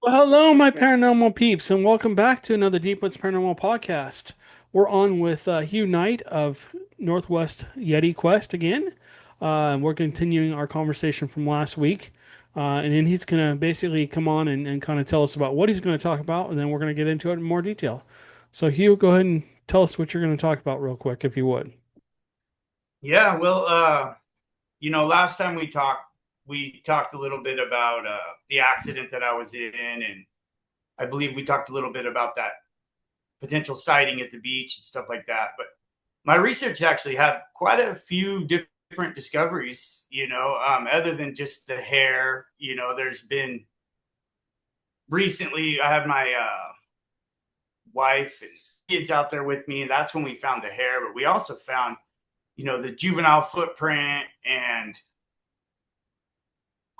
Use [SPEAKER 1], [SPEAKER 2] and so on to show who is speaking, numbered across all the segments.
[SPEAKER 1] Well, hello, my paranormal peeps, and welcome back to another Deep Woods Paranormal podcast. We're on with Hugh Knight of Northwest Yeti Quest again. And we're continuing our conversation from last week. And then he's going to basically come on and kind of tell us about what he's going to talk about, and then we're going to get into it in more detail. So, Hugh, go ahead and tell us what you're going to talk about real quick, if you would.
[SPEAKER 2] Yeah, well, last time we talked a little bit about the accident that I was in, and I believe we talked a little bit about that potential sighting at the beach and stuff like that. But my research actually had quite a few different discoveries, other than just the hair. There's been recently, I had my wife and kids out there with me, and that's when we found the hair, but we also found, the juvenile footprint. And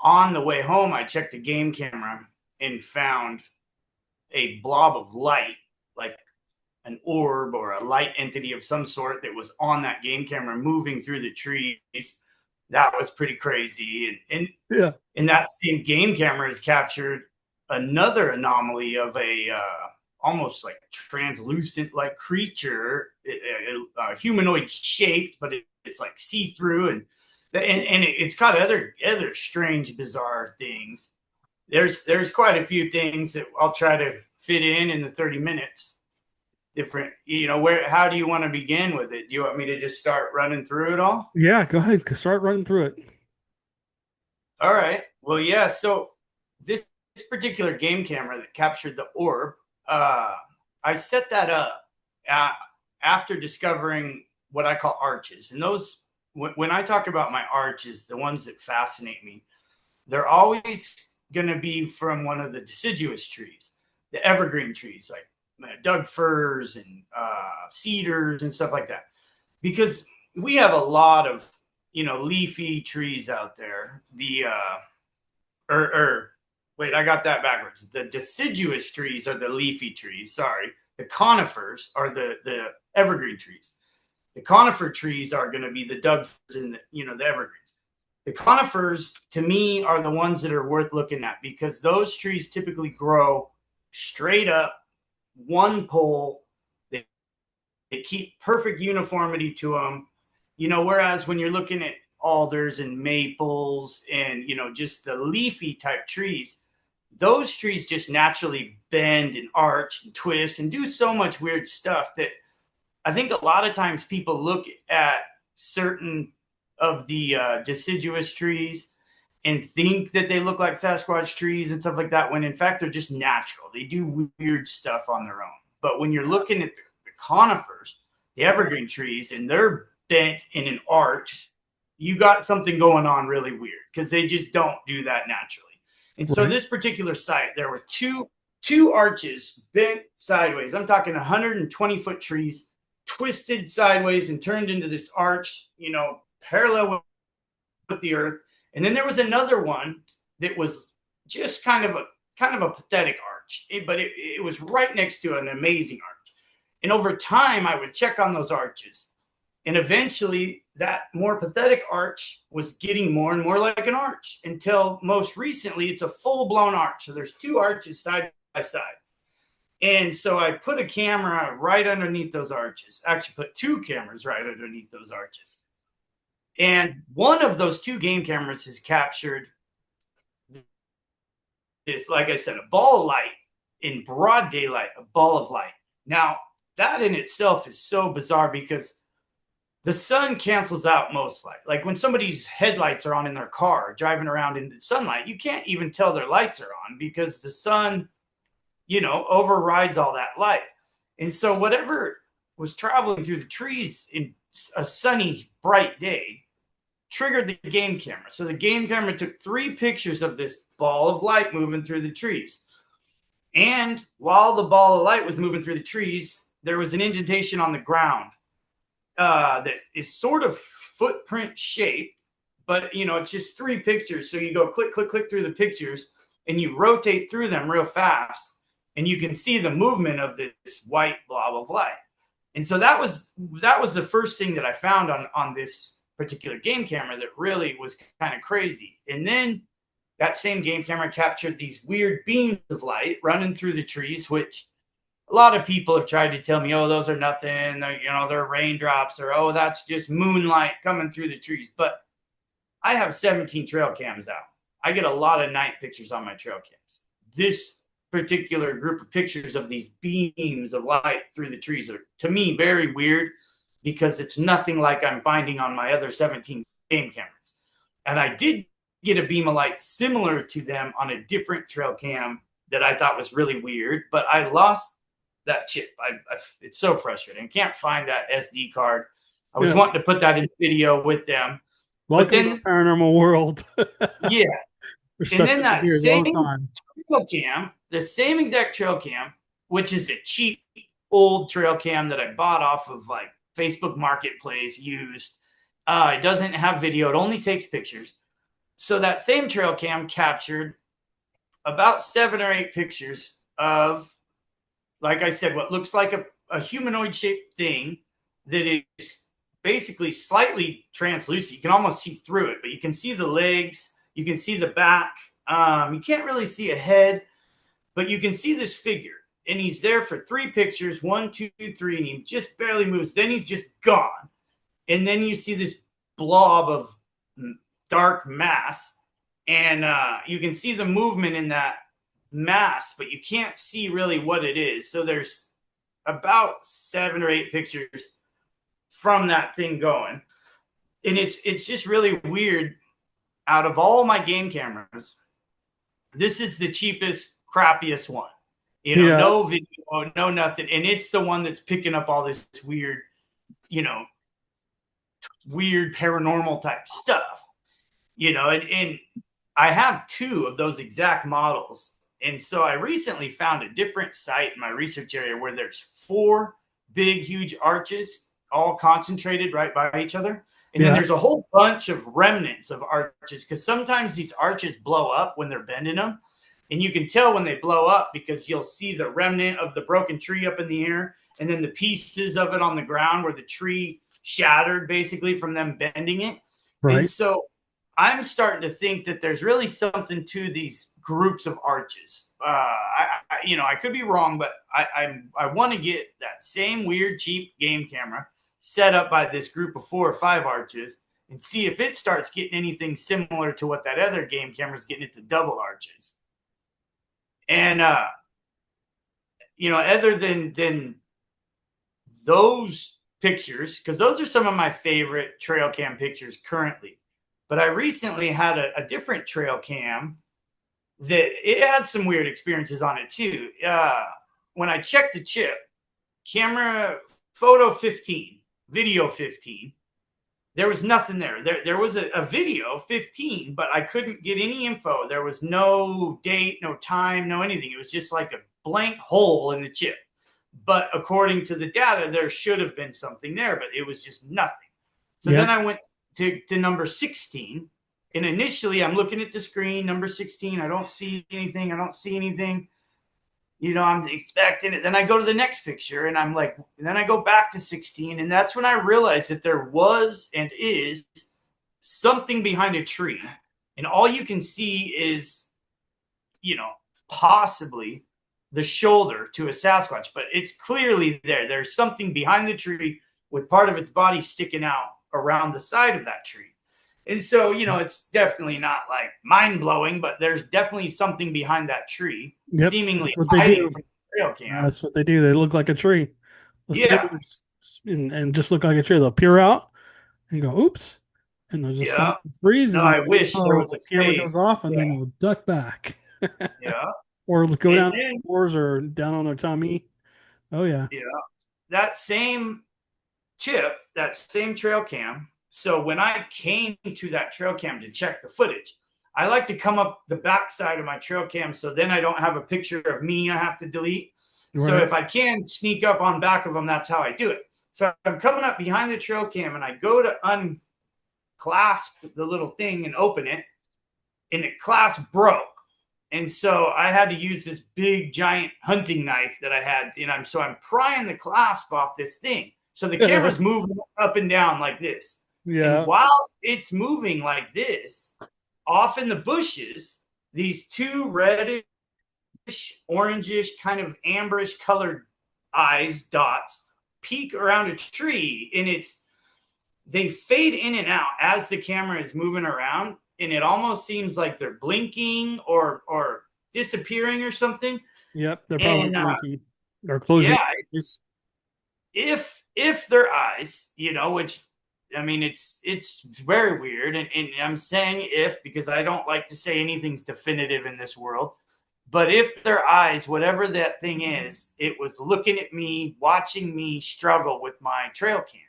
[SPEAKER 2] on the way home, I checked the game camera and found a blob of light, like an orb or a light entity of some sort that was on that game camera moving through the trees. That was pretty crazy. And
[SPEAKER 1] Yeah.
[SPEAKER 2] in that same game camera is captured another anomaly of a almost like translucent like creature, humanoid shaped, but it's like see through, and it's got other strange, bizarre things. There's quite a few things that I'll try to fit in the 30 minutes. Different, where? How do you want to begin with it? Do you want me to just start running through it all?
[SPEAKER 1] Yeah, go ahead. Start running through it.
[SPEAKER 2] All right. Well, yeah. So this particular game camera that captured the orb, uh, I set that up uh, after discovering what I call arches, and those when I talk about my arches, the ones that fascinate me, they're always going to be from one of the deciduous trees, the evergreen trees, like Doug firs and cedars and stuff like that, because we have a lot of leafy trees out there. Or wait, I got that backwards. The deciduous trees are the leafy trees. Sorry, the conifers are the evergreen trees. The conifer trees are going to be the Doug firs and the evergreens. The conifers, to me, are the ones that are worth looking at because those trees typically grow straight up, one pole. They keep perfect uniformity to them. Whereas when you're looking at alders and maples and, just the leafy type trees, those trees just naturally bend and arch and twist and do so much weird stuff that I think a lot of times people look at certain of the deciduous trees and think that they look like Sasquatch trees and stuff like that, when in fact they're just natural. They do weird stuff on their own. But when you're looking at the conifers, the evergreen trees, and they're bent in an arch, you got something going on really weird because they just don't do that naturally. And so
[SPEAKER 1] Right.
[SPEAKER 2] this particular site, there were two arches bent sideways. I'm talking 120-foot trees twisted sideways and turned into this arch, parallel with the earth. And then there was another one that was just kind of a pathetic arch, but it was right next to an amazing arch. And over time, I would check on those arches, and eventually, that more pathetic arch was getting more and more like an arch until most recently, it's a full blown arch. So there's two arches side by side. And so I put a camera right underneath those arches. Actually, put two cameras right underneath those arches. And one of those two game cameras has captured this, like I said, a ball of light in broad daylight, a ball of light. Now, that in itself is so bizarre because the sun cancels out most light. Like when somebody's headlights are on in their car driving around in the sunlight, you can't even tell their lights are on because the sun, overrides all that light. And so whatever was traveling through the trees in a sunny, bright day triggered the game camera. So the game camera took 3 pictures of this ball of light moving through the trees. And while the ball of light was moving through the trees, there was an indentation on the ground that is sort of footprint shaped, but it's just 3 pictures. So you go click, click, click through the pictures, and you rotate through them real fast, and you can see the movement of this white blob of light. And so that was the first thing that I found on this particular game camera that really was kind of crazy. And then that same game camera captured these weird beams of light running through the trees, which a lot of people have tried to tell me, oh, those are nothing, they're raindrops, or oh, that's just moonlight coming through the trees. But I have 17 trail cams out. I get a lot of night pictures on my trail cams. This particular group of pictures of these beams of light through the trees are, to me, very weird because it's nothing like I'm finding on my other 17 game cameras. And I did get a beam of light similar to them on a different trail cam that I thought was really weird, but I lost that chip. It's so frustrating. I can't find that SD card. I was
[SPEAKER 1] Yeah.
[SPEAKER 2] wanting to put that in video with them, but
[SPEAKER 1] Welcome to the
[SPEAKER 2] then,
[SPEAKER 1] paranormal world.
[SPEAKER 2] yeah.
[SPEAKER 1] We're
[SPEAKER 2] And
[SPEAKER 1] stuck
[SPEAKER 2] then
[SPEAKER 1] with
[SPEAKER 2] that
[SPEAKER 1] computers all
[SPEAKER 2] same
[SPEAKER 1] the time.
[SPEAKER 2] trail cam, the same exact trail cam, which is a cheap old trail cam that I bought off of like Facebook Marketplace used. It doesn't have video, it only takes pictures. So that same trail cam captured about 7 or 8 pictures of, like I said, what looks like a humanoid shaped thing that is basically slightly translucent. You can almost see through it, but you can see the legs, you can see the back. You can't really see a head, but you can see this figure. And he's there for 3 pictures, 1, 2, 3, and he just barely moves. Then he's just gone. And then you see this blob of dark mass, and you can see the movement in that mass, but you can't see really what it is. So there's about 7 or 8 pictures from that thing going, and it's just really weird. Out of all my game cameras, this is the cheapest, crappiest one.
[SPEAKER 1] Yeah.
[SPEAKER 2] No video, no nothing, and it's the one that's picking up all this weird, weird paranormal type stuff. And I have 2 of those exact models. And so I recently found a different site in my research area where there's 4 big, huge arches all concentrated right by each other. And then
[SPEAKER 1] Yeah.
[SPEAKER 2] there's a whole bunch of remnants of arches because sometimes these arches blow up when they're bending them. And you can tell when they blow up because you'll see the remnant of the broken tree up in the air and then the pieces of it on the ground where the tree shattered basically from them bending it. And
[SPEAKER 1] Right.
[SPEAKER 2] so I'm starting to think that there's really something to these groups of arches. I could be wrong, but I want to get that same weird cheap game camera set up by this group of 4 or 5 arches and see if it starts getting anything similar to what that other game camera is getting at the double arches. And other than those pictures, because those are some of my favorite trail cam pictures currently. But I recently had a different trail cam that it had some weird experiences on it too. When I checked the chip, camera photo 15, video 15, there was nothing there. There was a video 15, but I couldn't get any info. There was no date, no time, no anything. It was just like a blank hole in the chip. But according to the data, there should have been something there, but it was just nothing. So
[SPEAKER 1] Yeah.
[SPEAKER 2] then I went to number 16. And initially, I'm looking at the screen, number 16. I don't see anything. I'm expecting it. Then I go to the next picture, and I'm like, and then I go back to 16. And that's when I realized that there was and is something behind a tree. And all you can see is, possibly the shoulder to a Sasquatch, but it's clearly there. There's something behind the tree with part of its body sticking out around the side of that tree. And so, it's definitely not like mind blowing, but there's definitely something behind that tree,
[SPEAKER 1] Yep.
[SPEAKER 2] seemingly
[SPEAKER 1] That's what they
[SPEAKER 2] hiding
[SPEAKER 1] do.
[SPEAKER 2] from the trail cam.
[SPEAKER 1] That's what they do. They look like a tree. They'll stand
[SPEAKER 2] Yeah,
[SPEAKER 1] there and just look like a tree. They'll peer out and go, oops. And they'll just
[SPEAKER 2] yeah.
[SPEAKER 1] stop and freeze.
[SPEAKER 2] No,
[SPEAKER 1] And then
[SPEAKER 2] I wish there was
[SPEAKER 1] the
[SPEAKER 2] a
[SPEAKER 1] camera goes
[SPEAKER 2] face.
[SPEAKER 1] off and
[SPEAKER 2] Yeah,
[SPEAKER 1] then they'll duck back
[SPEAKER 2] yeah.
[SPEAKER 1] or go
[SPEAKER 2] And
[SPEAKER 1] down on
[SPEAKER 2] then,
[SPEAKER 1] their floors or down on their tummy. Oh, yeah.
[SPEAKER 2] yeah, that same chip, that same trail cam. So when I came to that trail cam to check the footage, I like to come up the backside of my trail cam so then I don't have a picture of me I have to delete. So
[SPEAKER 1] Right.
[SPEAKER 2] if I can sneak up on back of them, that's how I do it. So I'm coming up behind the trail cam and I go to unclasp the little thing and open it, and the clasp broke. And so I had to use this big giant hunting knife that I had, and I'm prying the clasp off this thing. So the camera's moving up and down like this. And
[SPEAKER 1] Yeah.
[SPEAKER 2] while it's moving like this, off in the bushes, these two reddish, orangish, kind of amberish colored eyes, dots, peek around a tree, and they fade in and out as the camera is moving around, and it almost seems like they're blinking or disappearing or something.
[SPEAKER 1] Yep, they're probably
[SPEAKER 2] And
[SPEAKER 1] blinking or closing.
[SPEAKER 2] yeah,
[SPEAKER 1] It's,
[SPEAKER 2] if their eyes, which I mean, it's very weird, and I'm saying if because I don't like to say anything's definitive in this world. But if their eyes, whatever that thing is, it was looking at me, watching me struggle with my trail cam,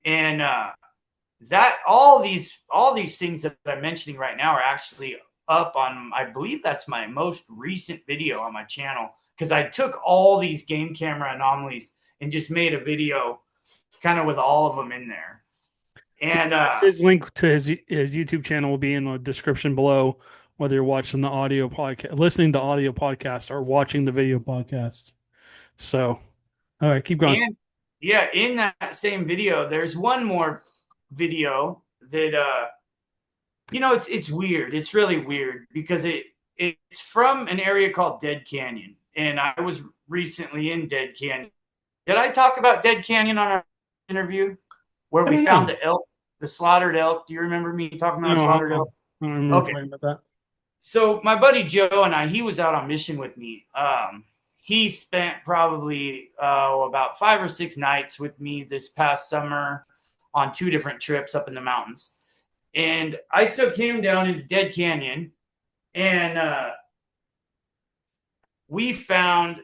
[SPEAKER 2] and that all these things that I'm mentioning right now are actually up on. I believe that's my most recent video on my channel because I took all these game camera anomalies and just made a video kind of with all of them in there. And
[SPEAKER 1] his link to his YouTube channel will be in the description below, whether you're watching the audio podcast, listening to audio podcast, or watching the video podcast. So, all right, keep going.
[SPEAKER 2] and yeah, in that same video, there's one more video that it's weird. It's really weird because it's from an area called Dead Canyon, and I was recently in Dead Canyon. Did I talk about Dead Canyon on our interview where
[SPEAKER 1] I
[SPEAKER 2] we
[SPEAKER 1] don't
[SPEAKER 2] found
[SPEAKER 1] know.
[SPEAKER 2] the elk, the slaughtered elk? Do you remember me talking about a
[SPEAKER 1] No,
[SPEAKER 2] slaughtered elk?
[SPEAKER 1] I don't remember
[SPEAKER 2] Okay.
[SPEAKER 1] talking about that.
[SPEAKER 2] So my buddy Joe and he was out on mission with me. He spent probably about 5 or 6 nights with me this past summer on 2 different trips up in the mountains. And I took him down into Dead Canyon, and we found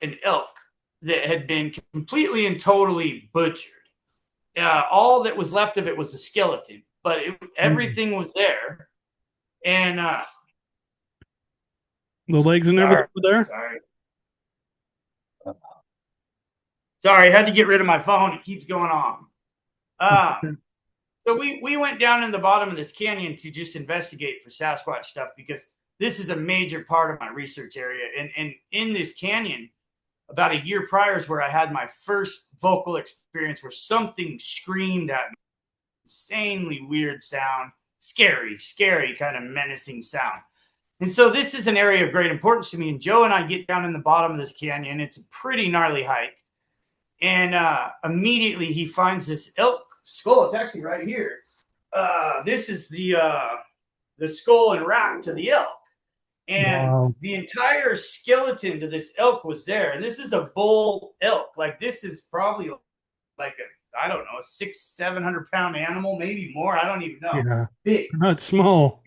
[SPEAKER 2] an elk that had been completely and totally butchered. All that was left of it was a skeleton, but everything was there. And
[SPEAKER 1] The legs and everything were there.
[SPEAKER 2] Sorry, I had to get rid of my phone. It keeps going on. So we went down in the bottom of this canyon to just investigate for Sasquatch stuff because this is a major part of my research area. And in this canyon, about a year prior is where I had my first vocal experience where something screamed at me. Insanely weird sound, scary kind of menacing sound. And so this is an area of great importance to me. And Joe and I get down in the bottom of this canyon. It's a pretty gnarly hike. And immediately he finds this elk skull. It's actually right here. This is the skull and rack to the elk. And the entire skeleton to this elk was there. And this is a bull elk. Like this is probably like I don't know, a 600-700 pound animal, maybe more. I don't even know.
[SPEAKER 1] Yeah,
[SPEAKER 2] Big.
[SPEAKER 1] they're not small.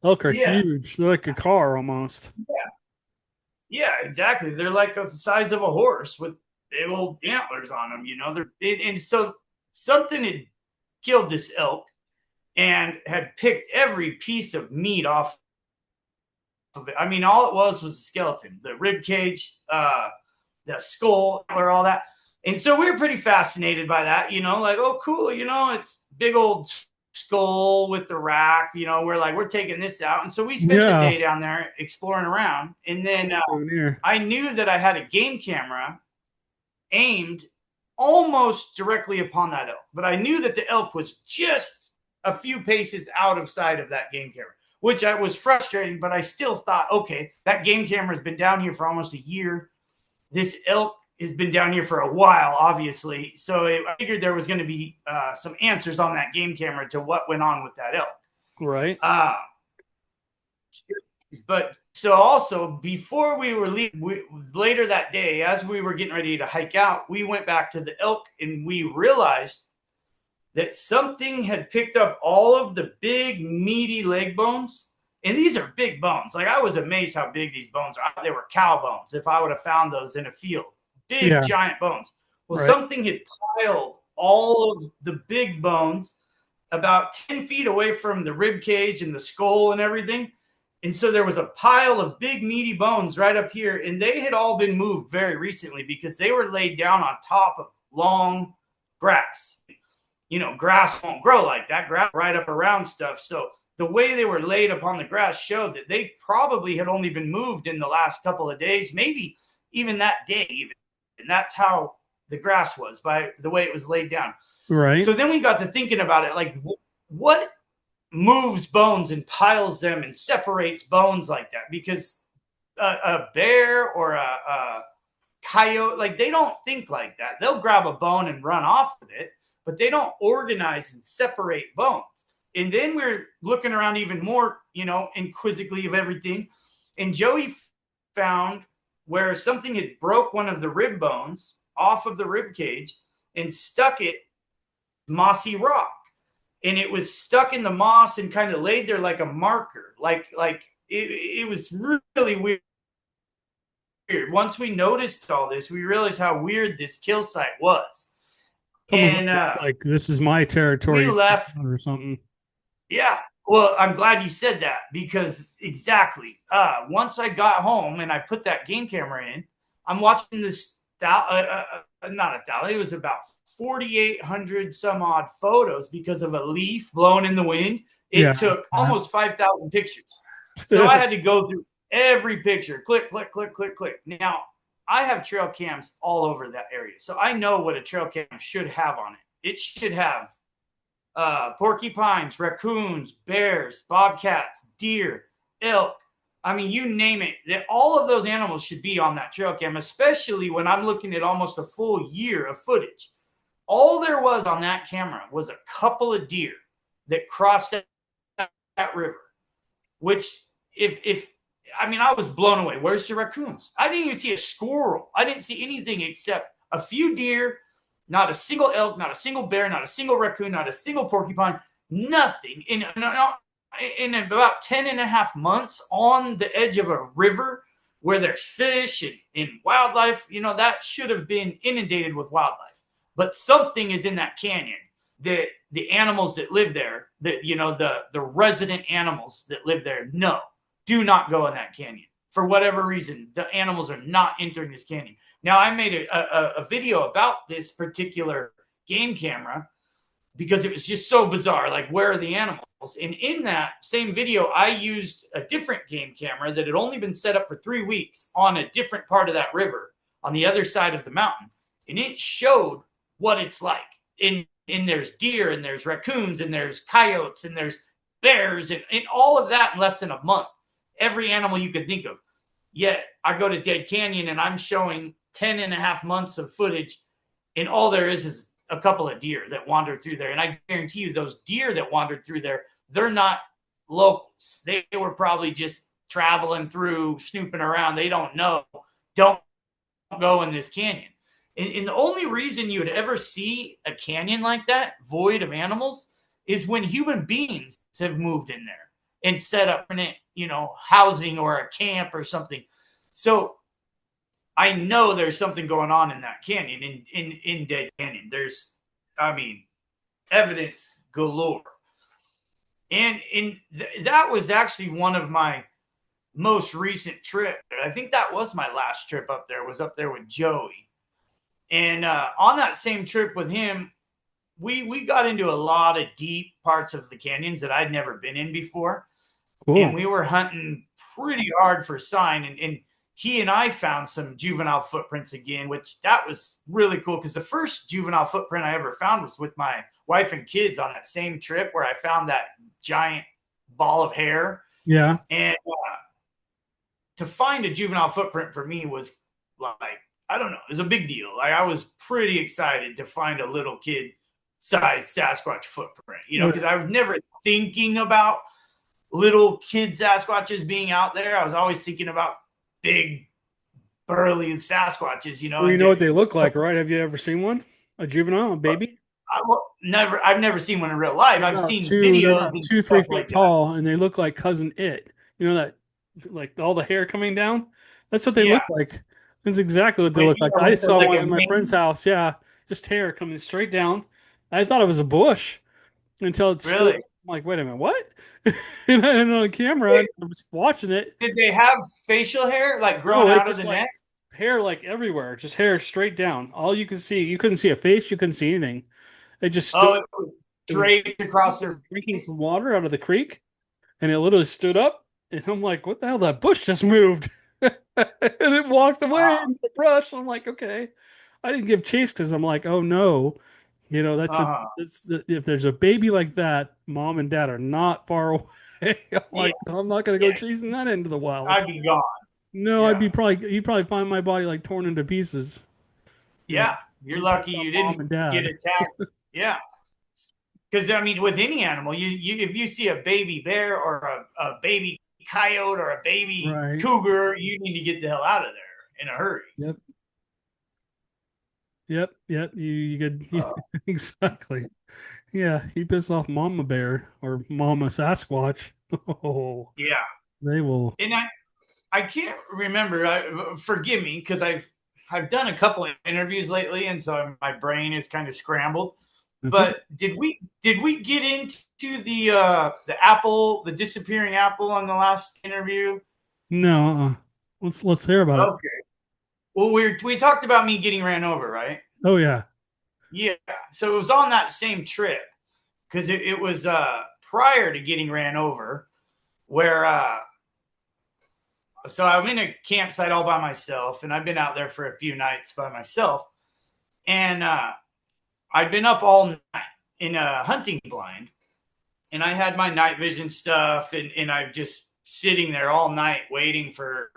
[SPEAKER 1] Elk are
[SPEAKER 2] Yeah.
[SPEAKER 1] huge. They're like a car almost.
[SPEAKER 2] Yeah, exactly. They're like the size of a horse with big old antlers on them. And so something had killed this elk and had picked every piece of meat off of it. I mean, all it was a skeleton, the rib cage, the skull, or all that. And so we were pretty fascinated by that, like, oh, cool, it's big old skull with the rack, we're taking this out. And so we spent the day down there exploring around. And then I knew that I had a game camera aimed almost directly upon that elk, but I knew that the elk was just a few paces out of sight of that game camera, which I was frustrating, but I still thought, okay, that game camera has been down here for almost a year. This elk has been down here for a while, obviously. So I figured there was going to be some answers on that game camera to what went on with that elk.
[SPEAKER 1] Right.
[SPEAKER 2] But so also before we were leaving, later that day, as we were getting ready to hike out, we went back to the elk and we realized that something had picked up all of the big, meaty leg bones. And these are big bones. Like I was amazed how big these bones are. They were cow bones if I would have found those in a field. Big, giant bones. Well, something had piled all of the big bones about 10 feet away from the rib cage and the skull and everything. And so there was a pile of big, meaty bones right up here. And they had all been moved very recently because they were laid down on top of long grass. Grass won't grow like that. Grass right up around stuff. So the way they were laid upon the grass showed that they probably had only been moved in the last couple of days, maybe even that day even. And that's how the grass was, by the way it was laid down.
[SPEAKER 1] Right.
[SPEAKER 2] So then we got to thinking about it, like what moves bones and piles them and separates bones like that, because a bear or a coyote, like, they don't think like that. They'll grab a bone and run off with it, but they don't organize and separate bones. And then we're looking around even more, inquisitively of everything. And Joey found where something had broke one of the rib bones off of the rib cage and stuck it mossy rock. And it was stuck in the moss and kind of laid there like a marker. It was really weird. Once we noticed all this, we realized how weird this kill site was.
[SPEAKER 1] It's almost like
[SPEAKER 2] And
[SPEAKER 1] it's like this is my
[SPEAKER 2] we
[SPEAKER 1] territory
[SPEAKER 2] left.
[SPEAKER 1] or something.
[SPEAKER 2] Yeah. Well, I'm glad you said that, because exactly. Once I got home and I put that game camera in, I'm watching this. Not 1,000. It was about 4,800 some odd photos because of a leaf blown in the wind.
[SPEAKER 1] Yeah.
[SPEAKER 2] It took almost 5,000 pictures. So I had to go through every picture, click, click, click, click, click. Now, I have trail cams all over that area, so I know what a trail cam should have on it. It should have porcupines, raccoons, bears, bobcats, deer, elk. I mean, you name it. All of those animals should be on that trail cam, especially when I'm looking at almost a full year of footage. All there was on that camera was a couple of deer that crossed that river, which if I mean, I was blown away. Where's the raccoons? I didn't even see a squirrel. I didn't see anything except a few deer, not a single elk, not a single bear, not a single raccoon, not a single porcupine, nothing. In about 10 and a half months on the edge of a river where there's fish and wildlife, that should have been inundated with wildlife. But something is in that canyon that the animals that live there, the resident animals that live there, no, do not go in that canyon. For whatever reason, the animals are not entering this canyon. Now, I made a video about this particular game camera because it was just so bizarre. Like, where are the animals? And in that same video, I used a different game camera that had only been set up for 3 weeks on a different part of that river on the other side of the mountain. And it showed what it's like. And there's deer and there's raccoons and there's coyotes and there's bears and all of that in less than a month. Every animal you could think of. Yet I go to Dead Canyon and I'm showing 10 and a half months of footage, and all there is a couple of deer that wandered through there. And I guarantee you those deer that wandered through there, they're not locals. They were probably just traveling through, snooping around. They don't know. Don't go in this canyon. And the only reason you would ever see a canyon like that, void of animals, is when human beings have moved in there and set up in housing or a camp or something. So I know there's something going on in that canyon, in Dead Canyon. There's, evidence galore. And that was actually one of my most recent trips. I think that was my last trip up there, was up there with Joey. And on that same trip with him, we got into a lot of deep parts of the canyons that I'd never been in before. Cool. And we were hunting pretty hard for sign. And he and I found some juvenile footprints again, which that was really cool, because the first juvenile footprint I ever found was with my wife and kids on that same trip where I found that giant ball of hair.
[SPEAKER 1] Yeah.
[SPEAKER 2] And to find a juvenile footprint for me was like, I don't know, it was a big deal. Like, I was pretty excited to find a little kid sized Sasquatch footprint, because I was never thinking about little kid Sasquatches being out there. I was always thinking about big, burly Sasquatches,
[SPEAKER 1] Well, you know what they look like, right? Have you ever seen one? A juvenile, a baby?
[SPEAKER 2] I've never seen one in real life. I've seen videos.
[SPEAKER 1] They're 2-3 feet tall, and they look like Cousin It. You know that, like all the hair coming down? That's what they look like. That's exactly what they look like. I saw one at my friend's house. Yeah, just hair coming straight down. I thought it was a bush until it stood. I'm like, wait a minute, what? And I had it on camera. I was watching it.
[SPEAKER 2] Did they have facial hair like growing out of the neck?
[SPEAKER 1] Hair like everywhere, just hair straight down. All you could see, you couldn't see a face, you couldn't see anything. It just stood.
[SPEAKER 2] It was draped across their
[SPEAKER 1] drinking some water out of the creek, and it literally stood up. And I'm like, what the hell? That bush just moved. And it walked away in the brush. I'm like, okay. I didn't give chase because I'm like, oh no. You know,
[SPEAKER 2] Uh-huh.
[SPEAKER 1] if there's a baby like that, mom and dad are not far away. I'm
[SPEAKER 2] Yeah,
[SPEAKER 1] like, I'm not gonna go
[SPEAKER 2] yeah.
[SPEAKER 1] chasing that into the wild.
[SPEAKER 2] I'd be gone.
[SPEAKER 1] No,
[SPEAKER 2] Yeah.
[SPEAKER 1] you'd probably find my body like torn into pieces. You know,
[SPEAKER 2] Yeah. You're
[SPEAKER 1] just based
[SPEAKER 2] lucky
[SPEAKER 1] on
[SPEAKER 2] you
[SPEAKER 1] mom
[SPEAKER 2] didn't
[SPEAKER 1] and
[SPEAKER 2] get
[SPEAKER 1] dad.
[SPEAKER 2] attacked. Yeah. Because I mean, with any animal, you if you see a baby bear or a baby coyote or a baby
[SPEAKER 1] Right.
[SPEAKER 2] cougar, you need to get the hell out of there in a hurry.
[SPEAKER 1] Yep. Yep. You could
[SPEAKER 2] Uh,
[SPEAKER 1] exactly. Yeah, you piss off Mama Bear or Mama Sasquatch. Oh,
[SPEAKER 2] yeah,
[SPEAKER 1] they will.
[SPEAKER 2] and I can't remember. Forgive me because I've done a couple of interviews lately, and so my brain is kind of scrambled.
[SPEAKER 1] That's okay.
[SPEAKER 2] But did we get into the apple, the disappearing apple on the last interview?
[SPEAKER 1] No, let's hear about it.
[SPEAKER 2] Okay. Well, we talked about me getting ran over, right?
[SPEAKER 1] Oh yeah.
[SPEAKER 2] Yeah. So it was on that same trip because it was prior to getting ran over, where so I'm in a campsite all by myself, and I've been out there for a few nights by myself, and I'd been up all night in a hunting blind, and I had my night vision stuff, and I'm just sitting there all night waiting for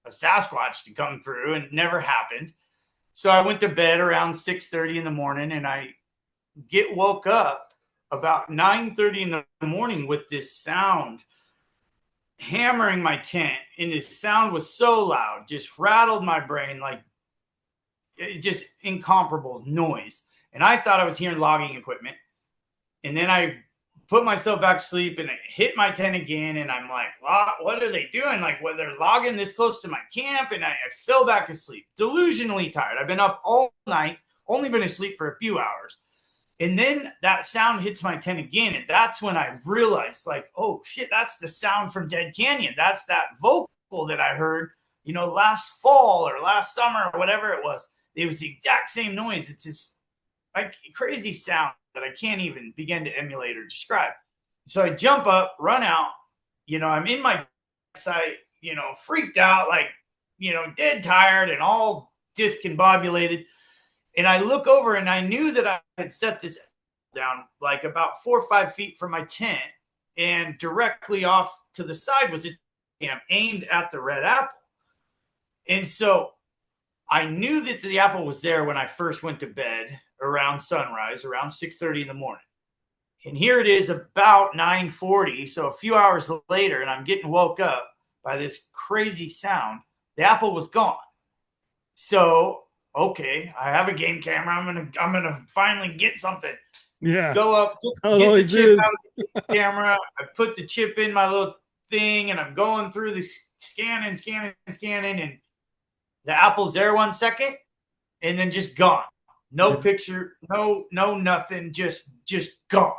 [SPEAKER 2] a Sasquatch to come through, and it never happened. So I went to bed around 6:30 in the morning, and I get woke up about 9:30 in the morning with this sound hammering my tent, and this sound was so loud, just rattled my brain like just incomparable noise. And I thought I was hearing logging equipment. And then I put myself back to sleep and it hit my tent again. And I'm like, what are they doing? Like, well, they're logging this close to my camp. And I fell back asleep, delusionally tired. I've been up all night, only been asleep for a few hours. And then that sound hits my tent again. And that's when I realized, like, oh shit, that's the sound from Dead Canyon. That's that vocal that I heard, last fall or last summer or whatever it was. It was the exact same noise. It's just like crazy sound that I can't even begin to emulate or describe. So I jump up, run out. I'm in my site, freaked out, like, dead tired and all discombobulated. And I look over and I knew that I had set this down like about 4 or 5 feet from my tent, and directly off to the side was a camp aimed at the red apple. And so I knew that the apple was there when I first went to bed around sunrise, around 6:30 in the morning. And here it is about 9:40, so a few hours later, and I'm getting woke up by this crazy sound. The apple was gone. So, okay, I have a game camera. I'm gonna finally get something.
[SPEAKER 1] Yeah.
[SPEAKER 2] Go up,
[SPEAKER 1] That's how it
[SPEAKER 2] get the
[SPEAKER 1] always
[SPEAKER 2] chip out
[SPEAKER 1] is.
[SPEAKER 2] of the camera. I put the chip in my little thing, and I'm going through the scanning, and the apple's there 1 second, and then just gone. No
[SPEAKER 1] Yeah.
[SPEAKER 2] picture, no nothing, just gone.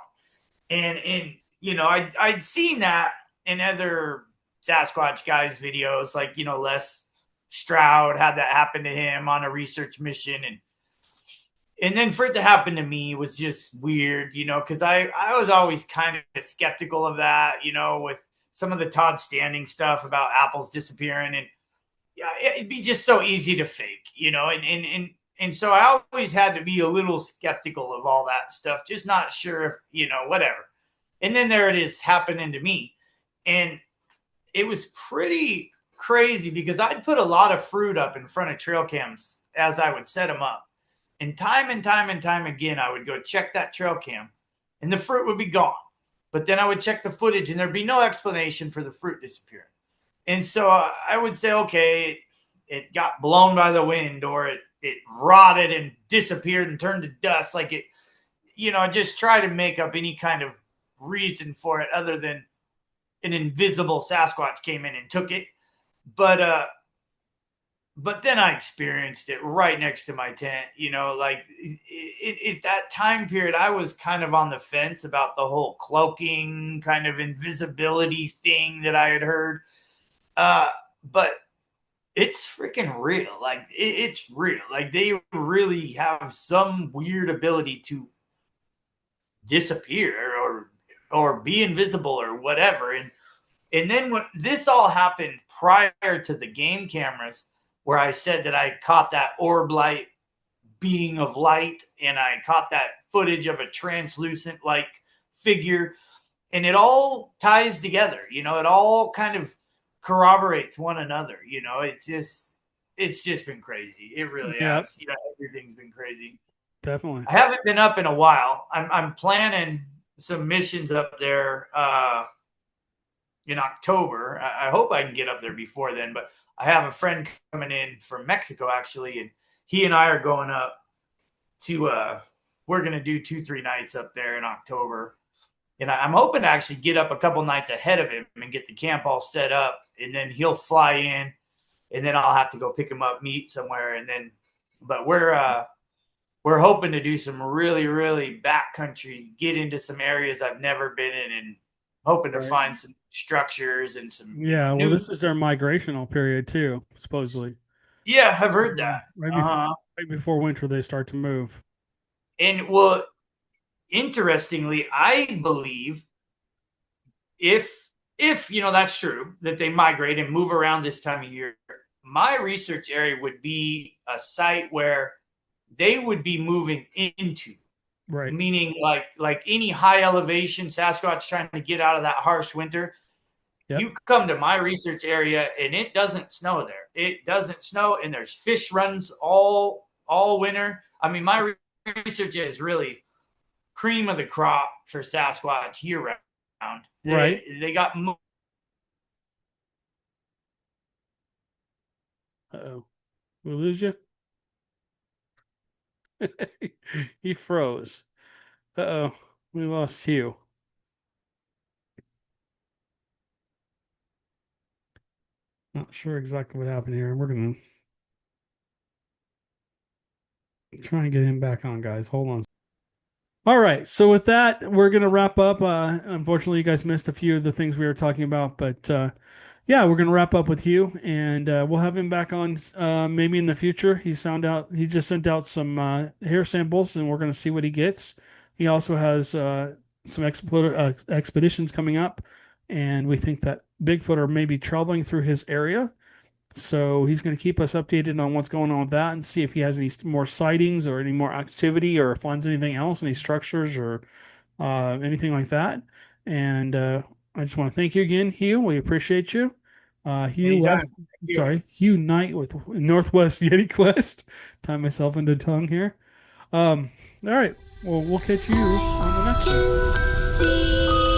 [SPEAKER 2] And I'd seen that in other Sasquatch guys' videos, like Les Stroud had that happen to him on a research mission, and then for it to happen to me was just weird, because I was always kind of skeptical of that, with some of the Todd Standing stuff about apples disappearing, and yeah, it'd be just so easy to fake, and so I always had to be a little skeptical of all that stuff, just not sure if, whatever. And then there it is happening to me. And it was pretty crazy because I'd put a lot of fruit up in front of trail cams as I would set them up. And time again, I would go check that trail cam and the fruit would be gone. But then I would check the footage and there'd be no explanation for the fruit disappearing. And so I would say, okay, it got blown by the wind, or it rotted and disappeared and turned to dust. Like it, just try to make up any kind of reason for it other than an invisible Sasquatch came in and took it. But then I experienced it right next to my tent. Like that time period, I was kind of on the fence about the whole cloaking kind of invisibility thing that I had heard. But it's freaking real. Like it's real. Like they really have some weird ability to disappear or be invisible or whatever. And then when this all happened prior to the game cameras, where I said that I caught that orb light being of light, and I caught that footage of a translucent like figure, and it all ties together. You know, it all kind of corroborates one another. You know, it's just been crazy. It really
[SPEAKER 1] Yeah,
[SPEAKER 2] has. Yeah, everything's been crazy.
[SPEAKER 1] definitely.
[SPEAKER 2] I haven't been up in a while. I'm planning some missions up there in October. I hope I can get up there before then, but I have a friend coming in from Mexico actually, and he and I are going up to we're gonna do 2-3 nights up there in October. And I'm hoping to actually get up a couple nights ahead of him and get the camp all set up, and then he'll fly in, and then I'll have to go pick him up, meet somewhere, and then. But we're hoping to do some really, really backcountry, get into some areas I've never been in, and hoping to
[SPEAKER 1] Right.
[SPEAKER 2] find some structures and some,
[SPEAKER 1] Yeah, well,
[SPEAKER 2] new.
[SPEAKER 1] this is their migrational period too, supposedly.
[SPEAKER 2] Yeah, I've heard that.
[SPEAKER 1] Right
[SPEAKER 2] Uh
[SPEAKER 1] before
[SPEAKER 2] huh.
[SPEAKER 1] right before winter, they start to move.
[SPEAKER 2] And well, interestingly, I believe if that's true that they migrate and move around this time of year, my research area would be a site where they would be moving into,
[SPEAKER 1] Right.
[SPEAKER 2] meaning like any high elevation Sasquatch trying to get out of that harsh winter.
[SPEAKER 1] Yep.
[SPEAKER 2] You come to my research area and it doesn't snow there. It doesn't snow, and there's fish runs all winter. I mean, my research is really cream of the crop for Sasquatch year round.
[SPEAKER 1] Right.
[SPEAKER 2] They got.
[SPEAKER 1] Uh-oh. We lose you? He froze. Uh-oh. We lost Hugh. Not sure exactly what happened here. We're gonna try and get him back on, guys. Hold on. All right. So with that, we're gonna wrap up. Unfortunately, you guys missed a few of the things we were talking about, but yeah, we're gonna wrap up with Hugh, and we'll have him back on maybe in the future. He just sent out some hair samples, and we're gonna see what he gets. He also has some expeditions coming up, and we think that Bigfoot are maybe traveling through his area. So he's going to keep us updated on what's going on with that and see if he has any more sightings or any more activity or finds anything else, any structures or anything like that. And I just want to thank you again, Hugh. We appreciate you. Hugh
[SPEAKER 2] Anytime.
[SPEAKER 1] West,
[SPEAKER 2] Thank you.
[SPEAKER 1] sorry, Hugh Knight with Northwest Yeti Quest. Tie myself into tongue here. All right. Well, we'll catch you on the next one.
[SPEAKER 3] I can see